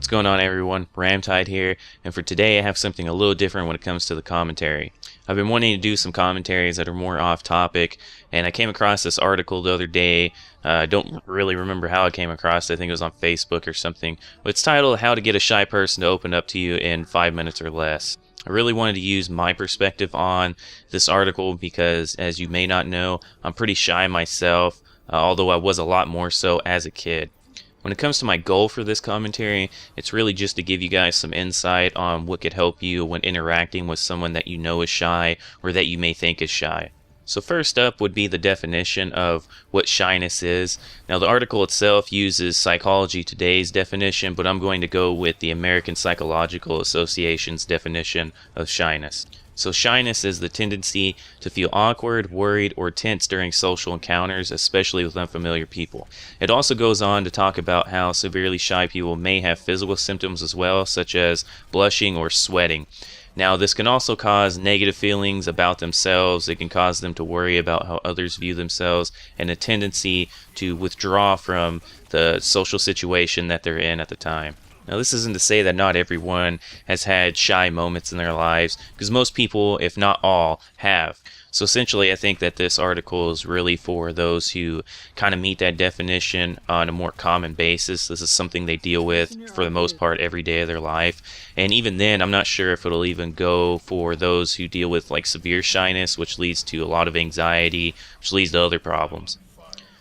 What's going on, everyone? RAMTEID here, and for today I have something a little different when it comes to the commentary. I've been wanting to do some commentaries that are more off topic, and I came across this article the other day. I don't really remember how I came across it. I think it was on Facebook or something, but it's titled "How to Get a Shy Person to Open Up to You in 5 Minutes or Less." I really wanted to use my perspective on this article because, as you may not know, I'm pretty shy myself, although I was a lot more so as a kid. When it comes to my goal for this commentary, it's really just to give you guys some insight on what could help you when interacting with someone that you know is shy or that you may think is shy. So first up would be the definition of what shyness is. Now the article itself uses Psychology Today's definition, but I'm going to go with the American Psychological Association's definition of shyness. So shyness is the tendency to feel awkward, worried, or tense during social encounters, especially with unfamiliar people. It also goes on to talk about how severely shy people may have physical symptoms as well, such as blushing or sweating. Now, this can also cause negative feelings about themselves. It can cause them to worry about how others view themselves and a tendency to withdraw from the social situation that they're in at the time. Now, this isn't to say that not everyone has had shy moments in their lives, because most people, if not all, have. So essentially, I think that this article is really for those who kind of meet that definition on a more common basis. This is something they deal with for the most part every day of their life. And even then, I'm not sure if it'll even go for those who deal with like severe shyness, which leads to a lot of anxiety, which leads to other problems.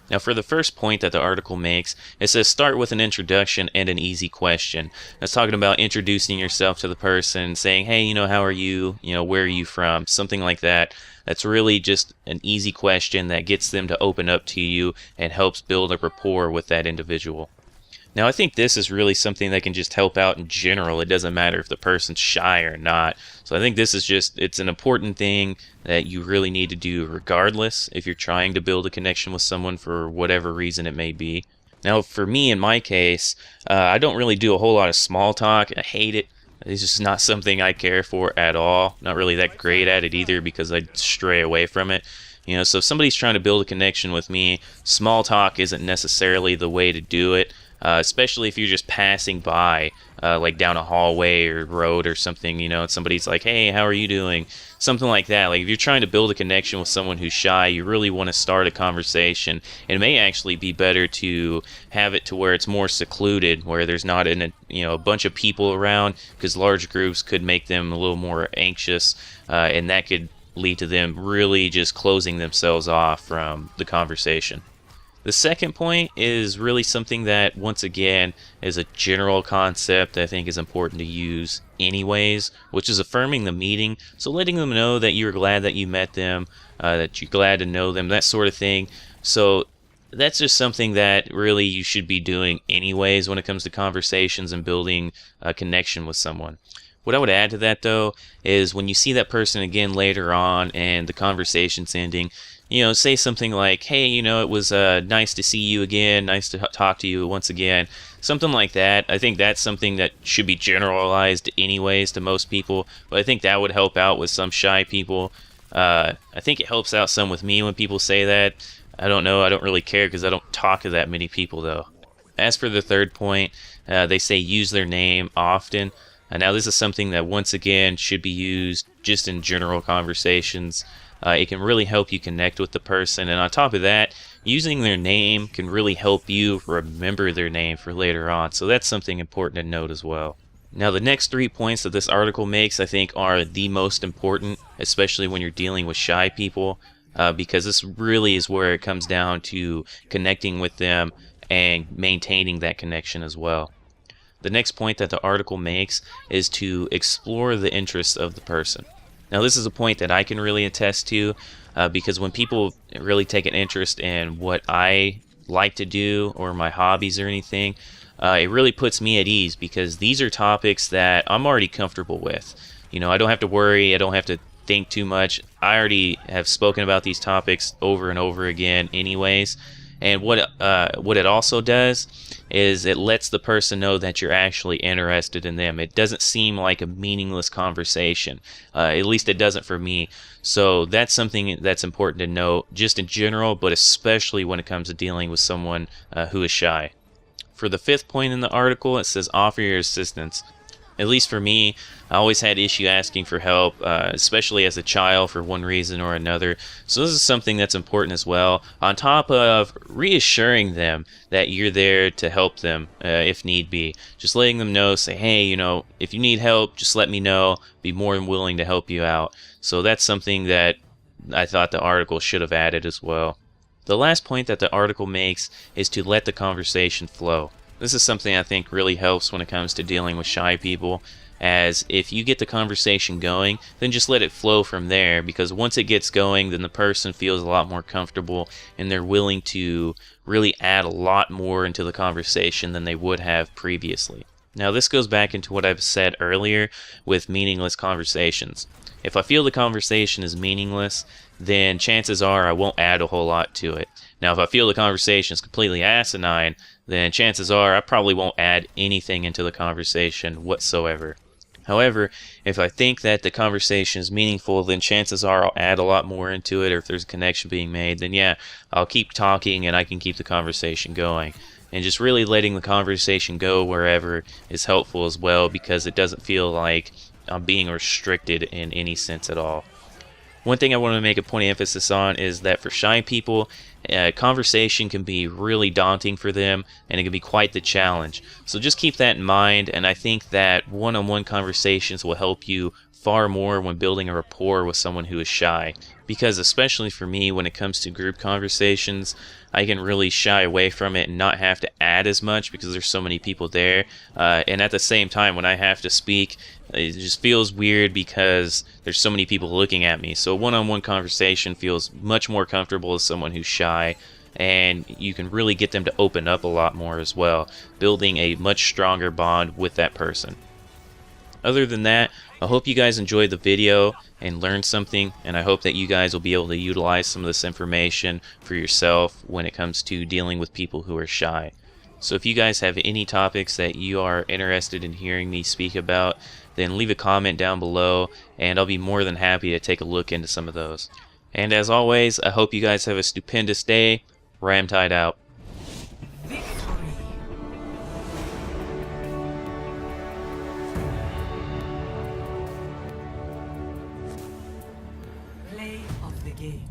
Now for the first point that the article makes, it says start with an introduction and an easy question. That's talking about introducing yourself to the person, saying, hey, how are you? Where are you from? Something like that. That's really just an easy question that gets them to open up to you and helps build a rapport with that individual. Now, I think this is really something that can just help out in general. It doesn't matter if the person's shy or not. So I think this is it's an important thing that you really need to do regardless if you're trying to build a connection with someone for whatever reason it may be. Now, for me, in my case, I don't really do a whole lot of small talk. I hate it. It's just not something I care for at all. Not really that great at it either because I stray away from it. So if somebody's trying to build a connection with me, small talk isn't necessarily the way to do it. Especially if you're just passing by, like down a hallway or road or something, and somebody's like, hey, how are you doing? Something like that. Like if you're trying to build a connection with someone who's shy, you really want to start a conversation. It may actually be better to have it to where it's more secluded, where there's not a bunch of people around, because large groups could make them a little more anxious, and that could lead to them really just closing themselves off from the conversation. The second point is really something that, once again, is a general concept I think is important to use anyways, which is affirming the meeting. So letting them know that you're glad that you met them, that you're glad to know them, that sort of thing. So that's just something that really you should be doing anyways when it comes to conversations and building a connection with someone. What I would add to that, though, is when you see that person again later on and the conversation's ending, say something like, hey, it was nice to see you again, nice to talk to you once again, something like that. I think that's something that should be generalized anyways to most people, but I think that would help out with some shy people. I think it helps out some with me when people say that. I don't know, I don't really care because I don't talk to that many people, though. As for the third point, they say use their name often. Now this is something that, once again, should be used just in general conversations. It can really help you connect with the person, and on top of that, using their name can really help you remember their name for later on, so that's something important to note as well. Now the next 3 points that this article makes, I think, are the most important, especially when you're dealing with shy people, because this really is where it comes down to connecting with them and maintaining that connection as well. The next point that the article makes is to explore the interests of the person. Now this is a point that I can really attest to, because when people really take an interest in what I like to do or my hobbies or anything, it really puts me at ease, because these are topics that I'm already comfortable with. I don't have to worry, I don't have to think too much. I already have spoken about these topics over and over again anyways. And what it also does is it lets the person know that you're actually interested in them. It doesn't seem like a meaningless conversation. At least it doesn't for me. So that's something that's important to note, just in general, but especially when it comes to dealing with someone who is shy. For the 5th point in the article, it says offer your assistance. At least for me, I always had issue asking for help, especially as a child for one reason or another. So this is something that's important as well, on top of reassuring them that you're there to help them if need be. Just letting them know, say, hey, you know, if you need help, just let me know. Be more than willing to help you out. So that's something that I thought the article should have added as well. The last point that the article makes is to let the conversation flow. This is something I think really helps when it comes to dealing with shy people, as if you get the conversation going, then just let it flow from there, because once it gets going, then the person feels a lot more comfortable and they're willing to really add a lot more into the conversation than they would have previously. Now this goes back into what I've said earlier with meaningless conversations. If I feel the conversation is meaningless, then chances are I won't add a whole lot to it. Now if I feel the conversation is completely asinine, then chances are I probably won't add anything into the conversation whatsoever. However, if I think that the conversation is meaningful, then chances are I'll add a lot more into it, or if there's a connection being made, then yeah, I'll keep talking and I can keep the conversation going. And just really letting the conversation go wherever is helpful as well, because it doesn't feel like I'm being restricted in any sense at all. One thing I want to make a point of emphasis on is that for shy people, conversation can be really daunting for them, and it can be quite the challenge. So just keep that in mind, and I think that one-on-one conversations will help you far more when building a rapport with someone who is shy. Because especially for me, when it comes to group conversations, I can really shy away from it and not have to add as much because there's so many people there. And at the same time, when I have to speak, it just feels weird because there's so many people looking at me. So a one-on-one conversation feels much more comfortable as someone who's shy, and you can really get them to open up a lot more as well, building a much stronger bond with that person. Other than that, I hope you guys enjoyed the video and learned something, and I hope that you guys will be able to utilize some of this information for yourself when it comes to dealing with people who are shy. So if you guys have any topics that you are interested in hearing me speak about, then leave a comment down below, and I'll be more than happy to take a look into some of those. And as always, I hope you guys have a stupendous day. RAMTEID out. Play of the game.